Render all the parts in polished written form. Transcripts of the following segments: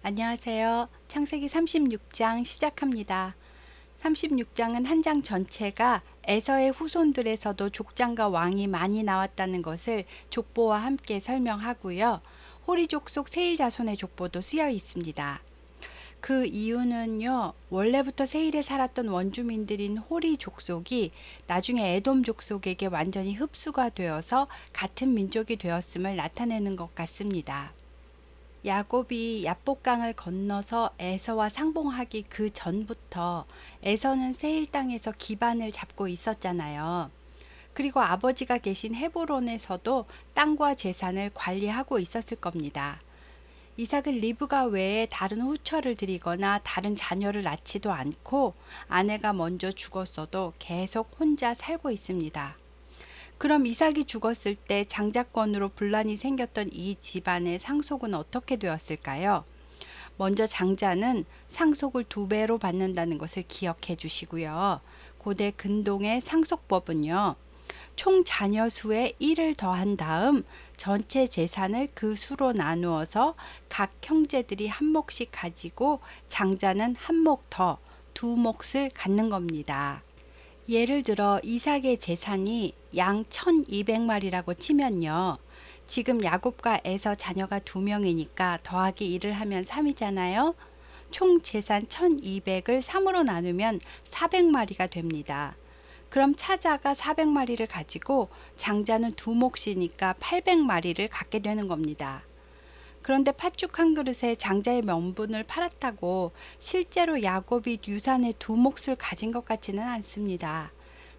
안녕하세요. 창세기 36장 시작합니다. 36장은 한 장 전체가 에서의 후손들에서도 족장과 왕이 많이 나왔다는 것을 족보와 함께 설명하고요. 호리 족속 세일 자손의 족보도 쓰여 있습니다. 그 이유는요, 원래부터 세일에 살았던 원주민들인 호리 족속이 나중에 에돔 족속에게 완전히 흡수가 되어서 같은 민족이 되었음을 나타내는 것 같습니다. 야곱이 야복강을 건너서 에서와 상봉하기 그 전부터 에서는 세일 땅에서 기반을 잡고 있었잖아요. 그리고 아버지가 계신 헤브론에서도 땅과 재산을 관리하고 있었을 겁니다. 이삭은 리브가 외에 다른 후처를 들이거나 다른 자녀를 낳지도 않고 아내가 먼저 죽었어도 계속 혼자 살고 있습니다. 그럼 이삭이 죽었을 때 장자권으로 분란이 생겼던 이 집안의 상속은 어떻게 되었을까요? 먼저 장자는 상속을 2배로 받는다는 것을 기억해 주시고요. 고대 근동의 상속법은요, 총 자녀 수의 1을 더한 다음 전체 재산을 그 수로 나누어서 각 형제들이 한 몫씩 가지고 장자는 한 몫 더, 2몫을 갖는 겁니다. 예를 들어 이삭의 재산이 양 1200마리라고 치면요. 지금 야곱과 에서 자녀가 2명이니까 더하기 1을 하면 3이잖아요. 총 재산 1200을 3으로 나누면 400마리가 됩니다. 그럼 차자가 400마리를 가지고 장자는 2몫이니까 800마리를 갖게 되는 겁니다. 그런데 팥죽 한 그릇에 장자의 명분을 팔았다고 실제로 야곱이 유산의 2몫을 가진 것 같지는 않습니다.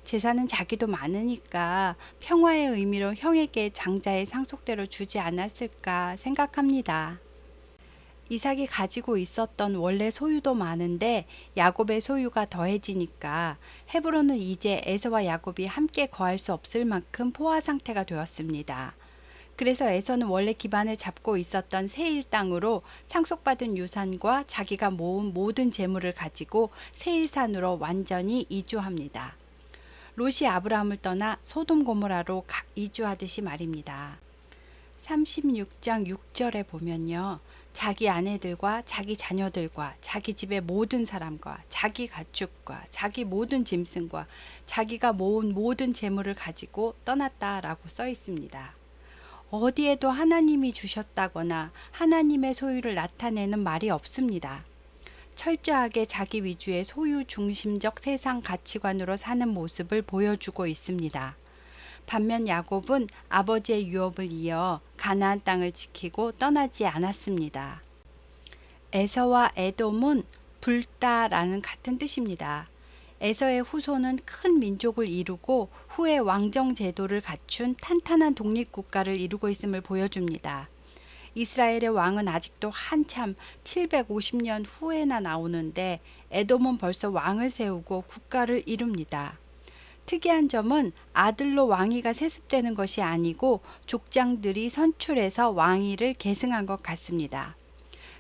재산은 자기도 많으니까 평화의 의미로 형에게 장자의 상속대로 주지 않았을까 생각합니다. 이삭이 가지고 있었던 원래 소유도 많은데 야곱의 소유가 더해지니까 헤브론은 이제 에서와 야곱이 함께 거할 수 없을 만큼 포화 상태가 되었습니다. 그래서 에서는 원래 기반을 잡고 있었던 세일 땅으로 상속받은 유산과 자기가 모은 모든 재물을 가지고 세일산으로 완전히 이주합니다. 롯이 아브라함을 떠나 소돔 고모라로 이주하듯이 말입니다. 36장 6절에 보면요. 자기 아내들과 자기 자녀들과 자기 집의 모든 사람과 자기 가축과 자기 모든 짐승과 자기가 모은 모든 재물을 가지고 떠났다라고 써 있습니다. 어디에도 하나님이 주셨다거나 하나님의 소유를 나타내는 말이 없습니다. 철저하게 자기 위주의 소유 중심적 세상 가치관으로 사는 모습을 보여주고 있습니다. 반면 야곱은 아버지의 유업을 이어 가나안 땅을 지키고 떠나지 않았습니다. 에서와 에돔은 불다라는 같은 뜻입니다. 에서의 후손은 큰 민족을 이루고 후에 왕정 제도를 갖춘 탄탄한 독립국가를 이루고 있음을 보여줍니다. 이스라엘의 왕은 아직도 한참 750년 후에나 나오는데 에돔은 벌써 왕을 세우고 국가를 이룹니다. 특이한 점은 아들로 왕위가 세습되는 것이 아니고 족장들이 선출해서 왕위를 계승한 것 같습니다.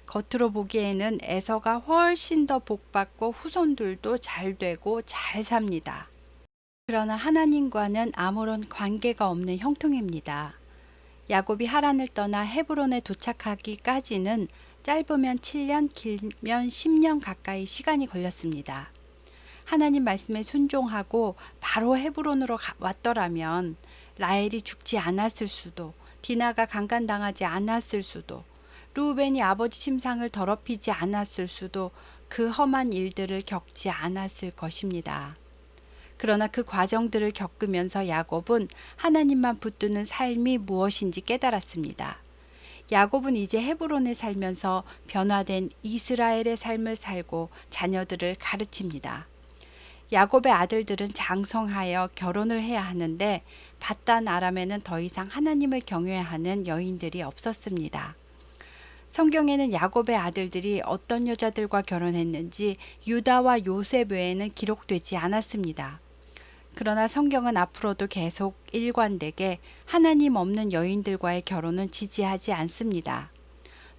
겉으로 보기에는 에서가 훨씬 더 복받고 후손들도 잘 되고 잘 삽니다. 그러나 하나님과는 아무런 관계가 없는 형통입니다. 야곱이 하란을 떠나 헤브론에 도착하기까지는 짧으면 7년, 길면 10년 가까이 시간이 걸렸습니다. 하나님 말씀에 순종하고 바로 헤브론으로 왔더라면 라헬이 죽지 않았을 수도, 디나가 강간당하지 않았을 수도, 르우벤이 아버지 침상을 더럽히지 않았을 수도 그 험한 일들을 겪지 않았을 것입니다. 그러나 그 과정들을 겪으면서 야곱은 하나님만 붙드는 삶이 무엇인지 깨달았습니다. 야곱은 이제 헤브론에 살면서 변화된 이스라엘의 삶을 살고 자녀들을 가르칩니다. 야곱의 아들들은 장성하여 결혼을 해야 하는데 바단 아람에는 더 이상 하나님을 경외하는 여인들이 없었습니다. 성경에는 야곱의 아들들이 어떤 여자들과 결혼했는지 유다와 요셉 외에는 기록되지 않았습니다. 그러나 성경은 앞으로도 계속 일관되게 하나님 없는 여인들과의 결혼은 지지하지 않습니다.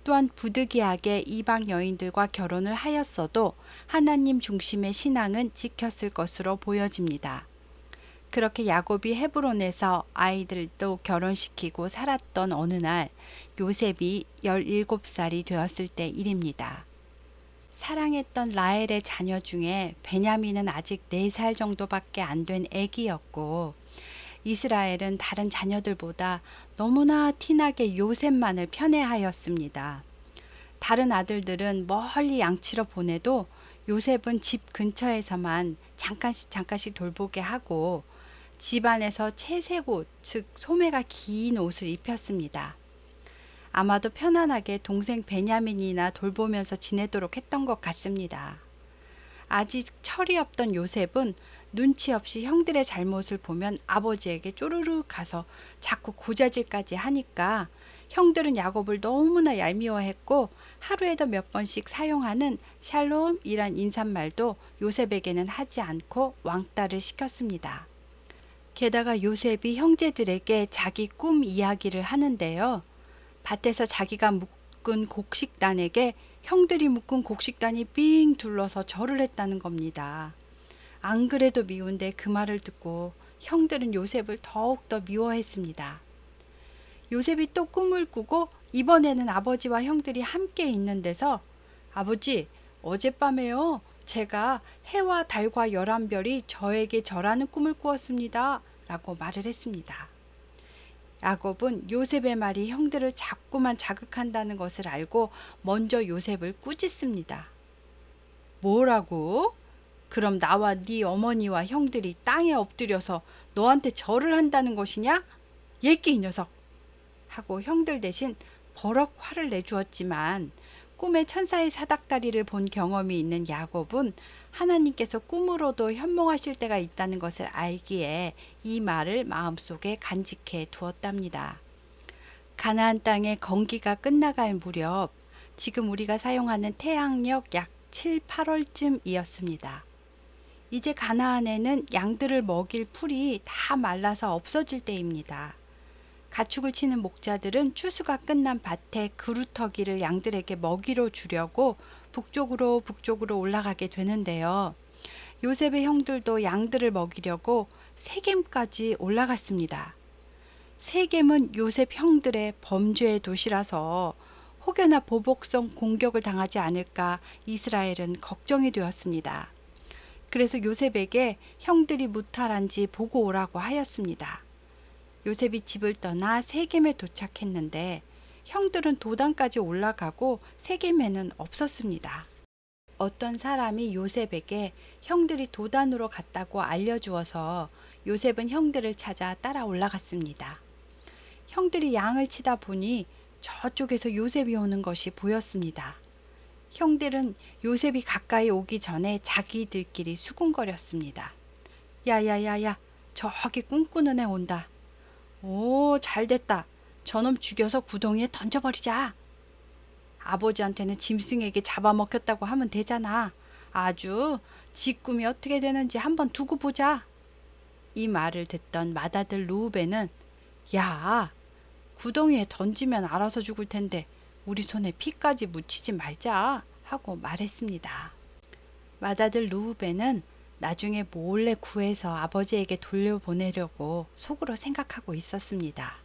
또한 부득이하게 이방 여인들과 결혼을 하였어도 하나님 중심의 신앙은 지켰을 것으로 보여집니다. 그렇게 야곱이 헤브론에서 아이들도 결혼시키고 살았던 어느 날 요셉이 17살이 되었을 때 일입니다. 사랑했던 라헬의 자녀 중에 베냐민은 아직 4살 정도밖에 안 된 아기였고 이스라엘은 다른 자녀들보다 너무나 티나게 요셉만을 편애하였습니다. 다른 아들들은 멀리 양치러 보내도 요셉은 집 근처에서만 잠깐씩 돌보게 하고 집안에서 채색 옷, 즉 소매가 긴 옷을 입혔습니다. 아마도 편안하게 동생 베냐민이나 돌보면서 지내도록 했던 것 같습니다. 아직 철이 없던 요셉은 눈치 없이 형들의 잘못을 보면 아버지에게 쪼르르 가서 자꾸 고자질까지 하니까 형들은 야곱을 너무나 얄미워했고 하루에도 몇 번씩 사용하는 샬롬이란 인사말도 요셉에게는 하지 않고 왕따를 시켰습니다. 게다가 요셉이 형제들에게 자기 꿈 이야기를 하는데요. 밭에서 자기가 묶은 곡식단에게 형들이 묶은 곡식단이 삥 둘러서 절을 했다는 겁니다. 안 그래도 미운데 그 말을 듣고 형들은 요셉을 더욱더 미워했습니다. 요셉이 또 꿈을 꾸고 이번에는 아버지와 형들이 함께 있는 데서 아버지, 어젯밤에요. 제가 해와 달과 11별이 저에게 절하는 꿈을 꾸었습니다. 라고 말을 했습니다. 야곱은 요셉의 말이 형들을 자꾸만 자극한다는 것을 알고 먼저 요셉을 꾸짖습니다. 뭐라고? 그럼 나와 네 어머니와 형들이 땅에 엎드려서 너한테 절을 한다는 것이냐? 예끼 이 녀석! 하고 형들 대신 버럭 화를 내주었지만 꿈에 천사의 사닥다리를 본 경험이 있는 야곱은 하나님께서 꿈으로도 현몽하실 때가 있다는 것을 알기에 이 말을 마음속에 간직해 두었답니다. 가나안 땅의 건기가 끝나갈 무렵 지금 우리가 사용하는 태양력 약 7, 8월쯤이었습니다. 이제 가나안에는 양들을 먹일 풀이 다 말라서 없어질 때입니다. 가축을 치는 목자들은 추수가 끝난 밭에 그루터기를 양들에게 먹이로 주려고 북쪽으로 올라가게 되는데요. 요셉의 형들도 양들을 먹이려고 세겜까지 올라갔습니다. 세겜은 요셉 형들의 범죄의 도시라서 혹여나 보복성 공격을 당하지 않을까 이스라엘은 걱정이 되었습니다. 그래서 요셉에게 형들이 무탈한지 보고 오라고 하였습니다. 요셉이 집을 떠나 세겜에 도착했는데 형들은 도단까지 올라가고 세겜에는 없었습니다. 어떤 사람이 요셉에게 형들이 도단으로 갔다고 알려주어서 요셉은 형들을 찾아 따라 올라갔습니다. 형들이 양을 치다 보니 저쪽에서 요셉이 오는 것이 보였습니다. 형들은 요셉이 가까이 오기 전에 자기들끼리 수군거렸습니다. 야야야야, 저기 꿈꾸는 애 온다. 오, 잘됐다. 저놈 죽여서 구덩이에 던져버리자. 아버지한테는 짐승에게 잡아먹혔다고 하면 되잖아. 아주 지 꿈이 어떻게 되는지 한번 두고 보자. 이 말을 듣던 맏아들 루우벤은 야, 구덩이에 던지면 알아서 죽을 텐데 우리 손에 피까지 묻히지 말자 하고 말했습니다. 맏아들 루우벤은 나중에 몰래 구해서 아버지에게 돌려보내려고 속으로 생각하고 있었습니다.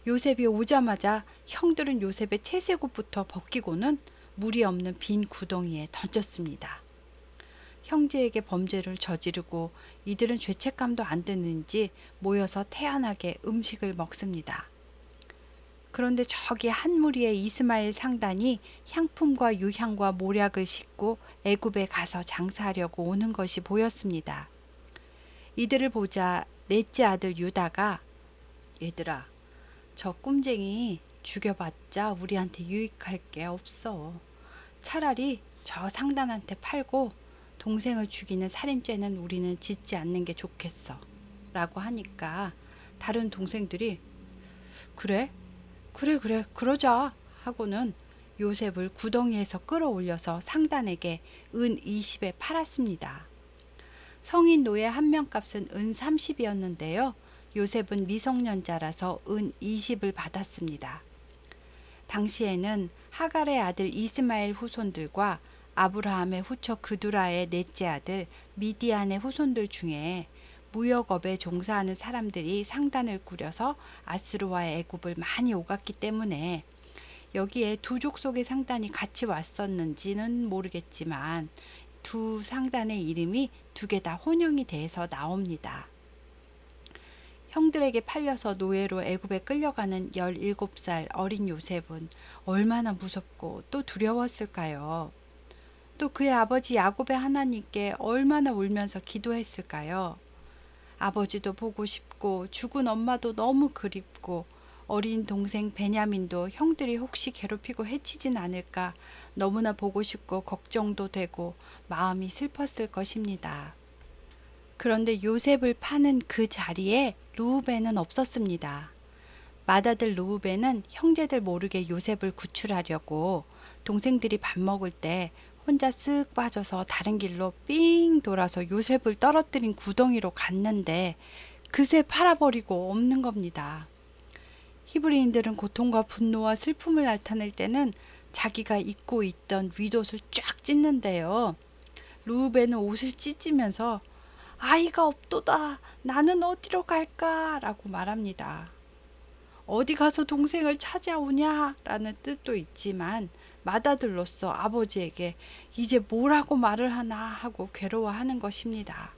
요셉이 오자마자 형들은 요셉의 채색 옷부터 벗기고는 물이 없는 빈 구덩이에 던졌습니다. 형제에게 범죄를 저지르고 이들은 죄책감도 안 드는지 모여서 태연하게 음식을 먹습니다. 그런데 저기 한 무리의 이스마엘 상단이 향품과 유향과 모략을 싣고 애굽에 가서 장사하려고 오는 것이 보였습니다. 이들을 보자 넷째 아들 유다가 얘들아, 저 꼼쟁이 죽여봤자 우리한테 유익할 게 없어. 차라리 저 상단한테 팔고 동생을 죽이는 살인죄는 우리는 짓지 않는 게 좋겠어 라고 하니까 다른 동생들이 그래 그러자 하고는 요셉을 구덩이에서 끌어올려서 상단에게 은 20에 팔았습니다. 성인 노예 한 명 값은 은 30이었는데요. 요셉은 미성년자라서 은 20을 받았습니다. 당시에는 하갈의 아들 이스마엘 후손들과 아브라함의 후처 그두라의 넷째 아들 미디안의 후손들 중에 무역업에 종사하는 사람들이 상단을 꾸려서 아수르와 애굽을 많이 오갔기 때문에 여기에 두 족속의 상단이 같이 왔었는지는 모르겠지만 두 상단의 이름이 두 개 다 혼용이 돼서 나옵니다. 형들에게 팔려서 노예로 애굽에 끌려가는 17살 어린 요셉은 얼마나 무섭고 또 두려웠을까요? 또 그의 아버지 야곱의 하나님께 얼마나 울면서 기도했을까요? 아버지도 보고 싶고 죽은 엄마도 너무 그립고 어린 동생 베냐민도 형들이 혹시 괴롭히고 해치진 않을까 너무나 보고 싶고 걱정도 되고 마음이 슬펐을 것입니다. 그런데 요셉을 파는 그 자리에 르우벤은 없었습니다. 맏아들 르우벤은 형제들 모르게 요셉을 구출하려고 동생들이 밥 먹을 때 혼자 쓱 빠져서 다른 길로 삥 돌아서 요셉을 떨어뜨린 구덩이로 갔는데 그새 팔아버리고 없는 겁니다. 히브리인들은 고통과 분노와 슬픔을 나타낼 때는 자기가 입고 있던 윗옷을 쫙 찢는데요. 르우벤은 옷을 찢으면서 아이가 없도다. 나는 어디로 갈까? 라고 말합니다. 어디 가서 동생을 찾아오냐? 라는 뜻도 있지만 맏아들로서 아버지에게 이제 뭐라고 말을 하나 하고 괴로워하는 것입니다.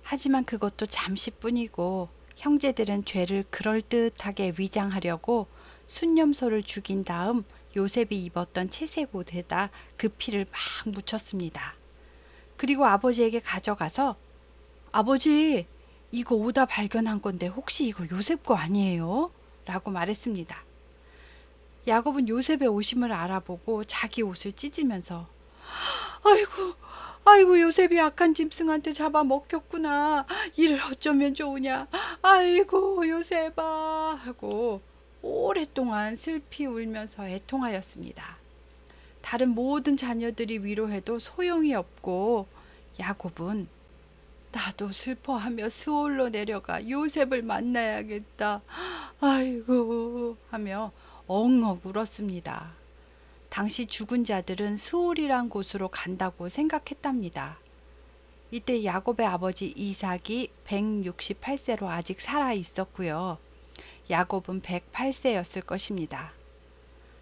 하지만 그것도 잠시뿐이고 형제들은 죄를 그럴듯하게 위장하려고 순념소를 죽인 다음 요셉이 입었던 채색 옷에다 그 피를 막 묻혔습니다. 그리고 아버지에게 가져가서 아버지, 이거 오다 발견한 건데 혹시 이거 요셉 거 아니에요? 라고 말했습니다. 야곱은 요셉의 오심을 알아보고 자기 옷을 찢으면서 아이고 요셉이 악한 짐승한테 잡아먹혔구나. 이를 어쩌면 좋으냐. 아이고 요셉아 하고 오랫동안 슬피 울면서 애통하였습니다. 다른 모든 자녀들이 위로해도 소용이 없고 야곱은 나도 슬퍼하며 스올로 내려가 요셉을 만나야겠다. 아이고 하며 엉엉 울었습니다. 당시 죽은 자들은 스올이란 곳으로 간다고 생각했답니다. 이때 야곱의 아버지 이삭이 168세로 아직 살아 있었고요. 야곱은 108세였을 것입니다.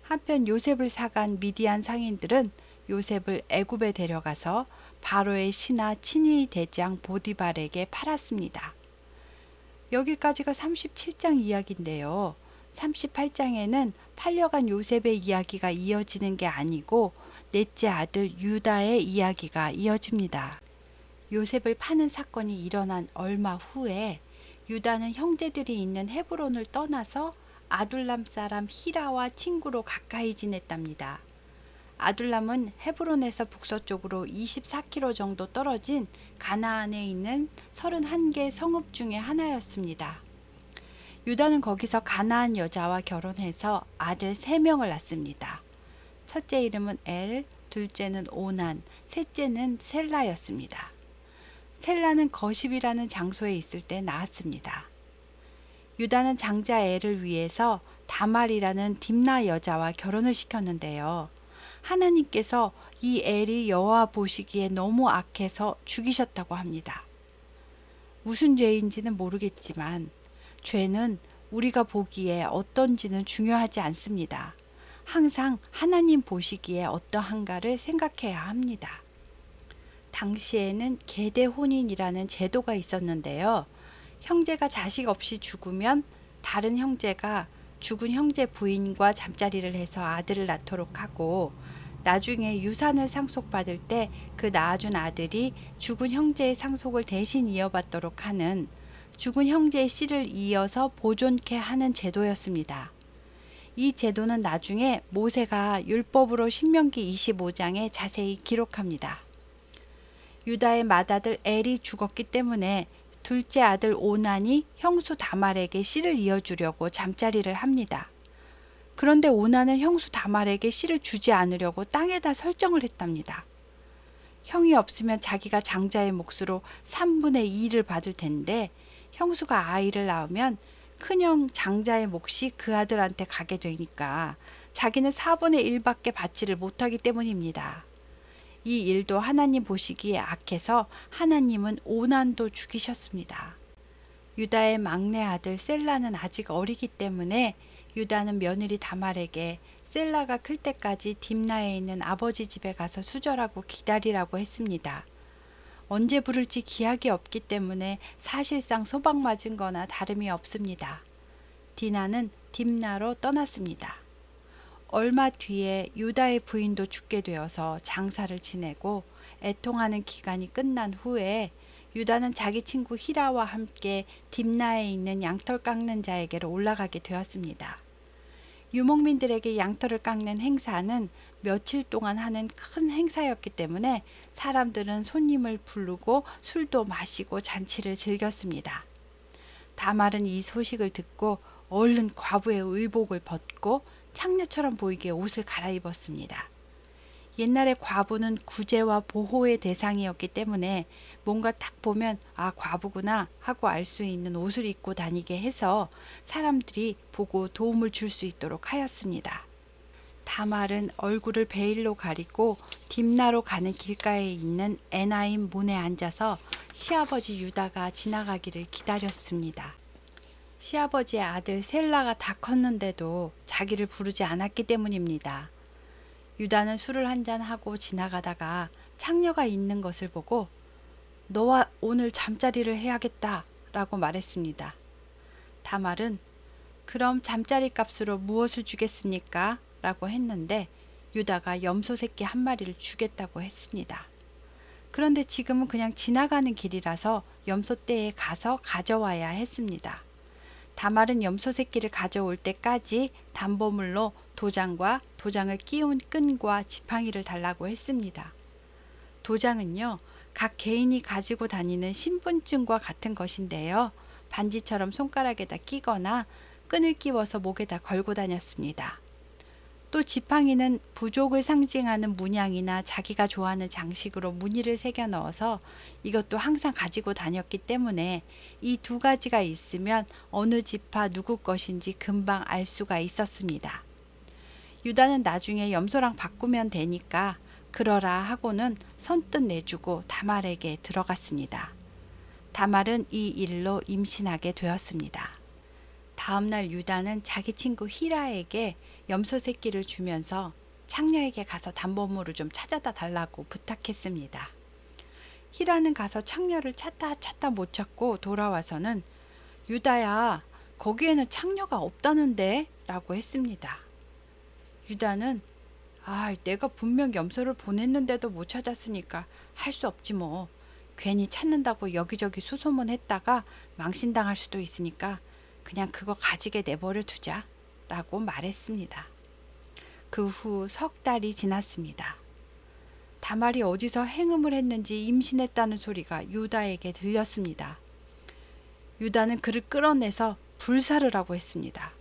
한편 요셉을 사간 미디안 상인들은 요셉을 애굽에 데려가서 바로의 신하 친위 대장 보디발에게 팔았습니다. 여기까지가 37장 이야기인데요. 38장에는 팔려간 요셉의 이야기가 이어지는 게 아니고 넷째 아들 유다의 이야기가 이어집니다. 요셉을 파는 사건이 일어난 얼마 후에 유다는 형제들이 있는 헤브론을 떠나서 아둘람 사람 히라와 친구로 가까이 지냈답니다. 아둘람은 헤브론에서 북서쪽으로 24km 정도 떨어진 가나안에 있는 31개 성읍 중에 하나였습니다. 유다는 거기서 가나안 여자와 결혼해서 아들 3명을 낳습니다. 첫째 이름은 엘, 둘째는 오난, 셋째는 셀라였습니다. 셀라는 거십이라는 장소에 있을 때 낳았습니다. 유다는 장자 엘을 위해서 다말이라는 딥나 여자와 결혼을 시켰는데요. 하나님께서 이 엘이 여호와 보시기에 너무 악해서 죽이셨다고 합니다. 무슨 죄인지는 모르겠지만 죄는 우리가 보기에 어떤지는 중요하지 않습니다. 항상 하나님 보시기에 어떠한가를 생각해야 합니다. 당시에는 계대 혼인이라는 제도가 있었는데요. 형제가 자식 없이 죽으면 다른 형제가 죽은 형제 부인과 잠자리를 해서 아들을 낳도록 하고 나중에 유산을 상속받을 때 그 낳아준 아들이 죽은 형제의 상속을 대신 이어받도록 하는 죽은 형제의 씨를 이어서 보존케 하는 제도였습니다. 이 제도는 나중에 모세가 율법으로 신명기 25장에 자세히 기록합니다. 유다의 맏아들 엘이 죽었기 때문에 둘째 아들 오난이 형수 다말에게 씨를 이어주려고 잠자리를 합니다. 그런데 오난은 형수 다말에게 씨를 주지 않으려고 땅에다 설정을 했답니다. 형이 없으면 자기가 장자의 몫으로 3분의 2를 받을 텐데 형수가 아이를 낳으면 큰형 장자의 몫이 그 아들한테 가게 되니까 자기는 4분의 1밖에 받지를 못하기 때문입니다. 이 일도 하나님 보시기에 악해서 하나님은 오난도 죽이셨습니다. 유다의 막내 아들 셀라는 아직 어리기 때문에 유다는 며느리 다말에게 셀라가 클 때까지 딥나에 있는 아버지 집에 가서 수절하고 기다리라고 했습니다. 언제 부를지 기약이 없기 때문에 사실상 소박 맞은 거나 다름이 없습니다. 디나는 딥나로 떠났습니다. 얼마 뒤에 유다의 부인도 죽게 되어서 장사를 지내고 애통하는 기간이 끝난 후에 유다는 자기 친구 히라와 함께 딥나에 있는 양털 깎는 자에게로 올라가게 되었습니다. 유목민들에게 양털을 깎는 행사는 며칠 동안 하는 큰 행사였기 때문에 사람들은 손님을 부르고 술도 마시고 잔치를 즐겼습니다. 다말은 이 소식을 듣고 얼른 과부의 의복을 벗고 창녀처럼 보이게 옷을 갈아입었습니다. 옛날에 과부는 구제와 보호의 대상이었기 때문에 뭔가 딱 보면 아 과부구나 하고 알 수 있는 옷을 입고 다니게 해서 사람들이 보고 도움을 줄 수 있도록 하였습니다. 다말은 얼굴을 베일로 가리고 딥나로 가는 길가에 있는 에나임 문에 앉아서 시아버지 유다가 지나가기를 기다렸습니다. 시아버지의 아들 셀라가 다 컸는데도 자기를 부르지 않았기 때문입니다. 유다는 술을 한잔하고 지나가다가 창녀가 있는 것을 보고 너와 오늘 잠자리를 해야겠다 라고 말했습니다. 다말은 그럼 잠자리 값으로 무엇을 주겠습니까? 라고 했는데 유다가 염소 새끼 한 마리를 주겠다고 했습니다. 그런데 지금은 그냥 지나가는 길이라서 염소떼에 가서 가져와야 했습니다. 다말은 염소 새끼를 가져올 때까지 담보물로 도장과 도장을 끼운 끈과 지팡이를 달라고 했습니다. 도장은요, 각 개인이 가지고 다니는 신분증과 같은 것인데요. 반지처럼 손가락에다 끼거나 끈을 끼워서 목에다 걸고 다녔습니다. 또 지팡이는 부족을 상징하는 문양이나 자기가 좋아하는 장식으로 무늬를 새겨 넣어서 이것도 항상 가지고 다녔기 때문에 이 두 가지가 있으면 어느 지파 누구 것인지 금방 알 수가 있었습니다. 유다는 나중에 염소랑 바꾸면 되니까 그러라 하고는 선뜻 내주고 다말에게 들어갔습니다. 다말은 이 일로 임신하게 되었습니다. 다음날 유다는 자기 친구 히라에게 염소 새끼를 주면서 창녀에게 가서 담보물을 좀 찾아다 달라고 부탁했습니다. 히라는 가서 창녀를 찾다 못 찾고 돌아와서는 유다야, 거기에는 창녀가 없다는데? 라고 했습니다. 유다는 내가 분명 염소를 보냈는데도 못 찾았으니까 할 수 없지 뭐. 괜히 찾는다고 여기저기 수소문했다가 망신당할 수도 있으니까 그냥 그거 가지게 내버려 두자 라고 말했습니다. 그 후 석 달이 지났습니다. 다말이 어디서 행음을 했는지 임신했다는 소리가 유다에게 들렸습니다. 유다는 그를 끌어내서 불사를 하고 했습니다.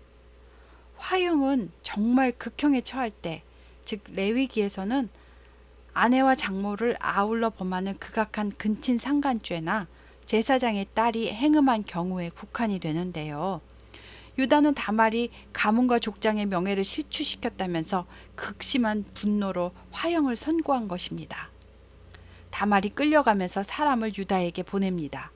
화형은 정말 극형에 처할 때, 즉 레위기에서는 아내와 장모를 아울러 범하는 극악한 근친 상간죄나 제사장의 딸이 행음한 경우에 국한이 되는데요. 유다는 다말이 가문과 족장의 명예를 실추시켰다면서 극심한 분노로 화형을 선고한 것입니다. 다말이 끌려가면서 사람을 유다에게 보냅니다.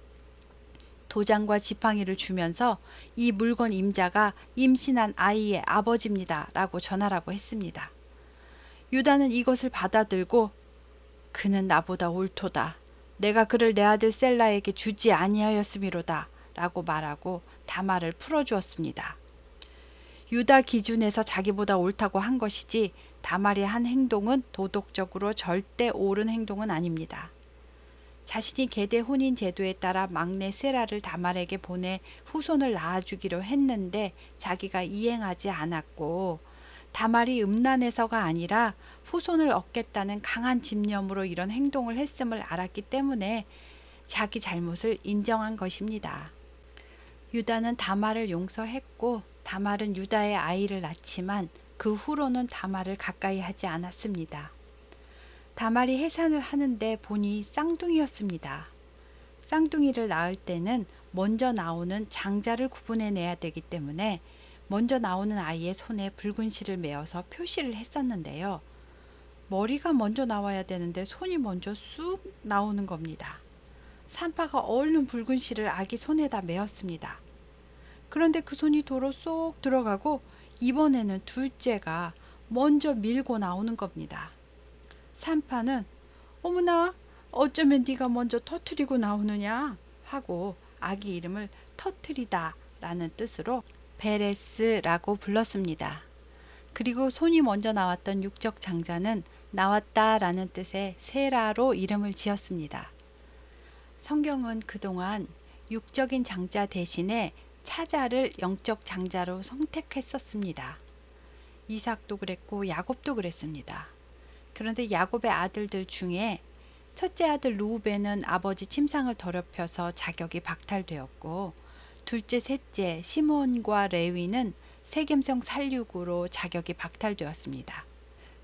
도장과 지팡이를 주면서 이 물건 임자가 임신한 아이의 아버지입니다 라고 전하라고 했습니다. 유다는 이것을 받아들고 그는 나보다 옳도다. 내가 그를 내 아들 셀라에게 주지 아니하였음이로다 라고 말하고 다말을 풀어주었습니다. 유다 기준에서 자기보다 옳다고 한 것이지 다말이 한 행동은 도덕적으로 절대 옳은 행동은 아닙니다. 자신이 계대 혼인 제도에 따라 막내 세라를 다말에게 보내 후손을 낳아주기로 했는데 자기가 이행하지 않았고 다말이 음란해서가 아니라 후손을 얻겠다는 강한 집념으로 이런 행동을 했음을 알았기 때문에 자기 잘못을 인정한 것입니다. 유다는 다말을 용서했고 다말은 유다의 아이를 낳지만 그 후로는 다말을 가까이 하지 않았습니다. 다말이 해산을 하는데 보니 쌍둥이였습니다. 쌍둥이를 낳을 때는 먼저 나오는 장자를 구분해내야 되기 때문에 먼저 나오는 아이의 손에 붉은 실을 메어서 표시를 했었는데요. 머리가 먼저 나와야 되는데 손이 먼저 쑥 나오는 겁니다. 산파가 얼른 붉은 실을 아기 손에다 메었습니다. 그런데 그 손이 도로 쏙 들어가고 이번에는 둘째가 먼저 밀고 나오는 겁니다. 산파는 어머나 어쩌면 네가 먼저 터트리고 나오느냐 하고 아기 이름을 터트리다 라는 뜻으로 베레스라고 불렀습니다. 그리고 손이 먼저 나왔던 육적 장자는 나왔다 라는 뜻의 세라로 이름을 지었습니다. 성경은 그동안 육적인 장자 대신에 차자를 영적 장자로 선택했었습니다. 이삭도 그랬고 야곱도 그랬습니다. 그런데 야곱의 아들들 중에 첫째 아들 루우벤은 아버지 침상을 더럽혀서 자격이 박탈되었고, 둘째, 셋째 시몬과 레위는 세겜성 살육으로 자격이 박탈되었습니다.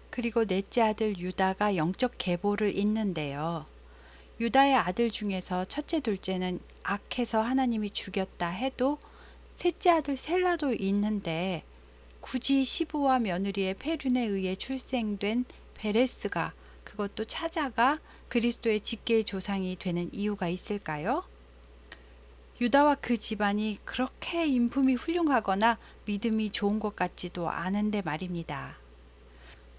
그리고 넷째 아들 유다가 영적 계보를 잇는데요. 유다의 아들 중에서 첫째, 둘째는 악해서 하나님이 죽였다 해도 셋째 아들 셀라도 있는데 굳이 시부와 며느리의 폐륜에 의해 출생된 베레스가, 그것도 차자가 그리스도의 직계의 조상이 되는 이유가 있을까요? 유다와 그 집안이 그렇게 인품이 훌륭하거나 믿음이 좋은 것 같지도 않은데 말입니다.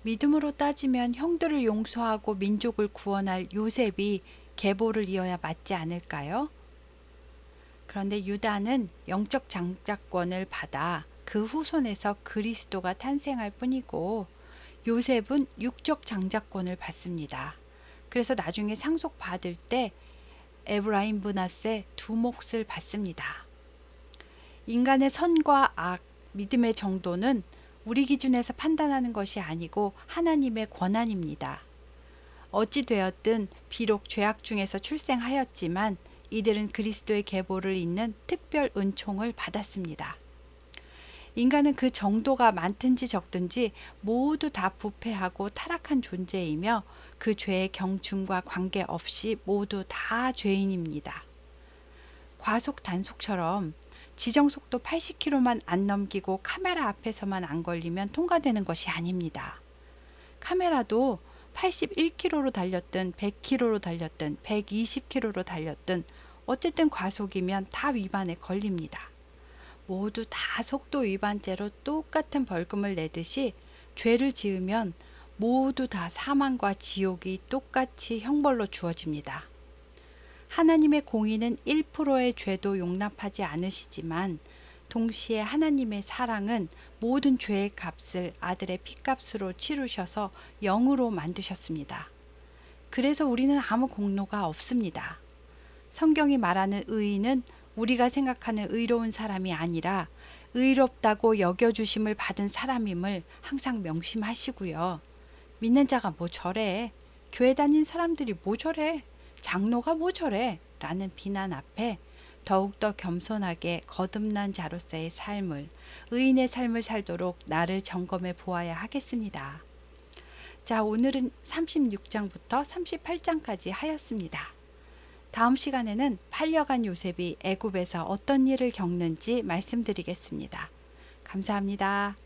믿음으로 따지면 형들을 용서하고 민족을 구원할 요셉이 계보를 이어야 맞지 않을까요? 그런데 유다는 영적 장자권을 받아 그 후손에서 그리스도가 탄생할 뿐이고, 요셉은 육적 장자권을 받습니다. 그래서 나중에 상속받을 때 에브라임 므낫세 두 몫을 받습니다. 인간의 선과 악, 믿음의 정도는 우리 기준에서 판단하는 것이 아니고 하나님의 권한입니다. 어찌 되었든 비록 죄악 중에서 출생하였지만 이들은 그리스도의 계보를 잇는 특별 은총을 받았습니다. 인간은 그 정도가 많든지 적든지 모두 다 부패하고 타락한 존재이며 그 죄의 경중과 관계없이 모두 다 죄인입니다. 과속 단속처럼 지정속도 80km만 안 넘기고 카메라 앞에서만 안 걸리면 통과되는 것이 아닙니다. 카메라도 81km로 달렸든 100km로 달렸든 120km로 달렸든 어쨌든 과속이면 다 위반에 걸립니다. 모두 다 속도 위반죄로 똑같은 벌금을 내듯이 죄를 지으면 모두 다 사망과 지옥이 똑같이 형벌로 주어집니다. 하나님의 공의는 1%의 죄도 용납하지 않으시지만 동시에 하나님의 사랑은 모든 죄의 값을 아들의 피값으로 치르셔서 영으로 만드셨습니다. 그래서 우리는 아무 공로가 없습니다. 성경이 말하는 의인은 우리가 생각하는 의로운 사람이 아니라 의롭다고 여겨주심을 받은 사람임을 항상 명심하시고요. 믿는 자가 뭐 저래? 교회 다닌 사람들이 뭐 저래? 장로가 뭐 저래? 라는 비난 앞에 더욱더 겸손하게 거듭난 자로서의 삶을, 의인의 삶을 살도록 나를 점검해 보아야 하겠습니다. 자, 오늘은 36장부터 38장까지 하였습니다. 다음 시간에는 팔려간 요셉이 애굽에서 어떤 일을 겪는지 말씀드리겠습니다. 감사합니다.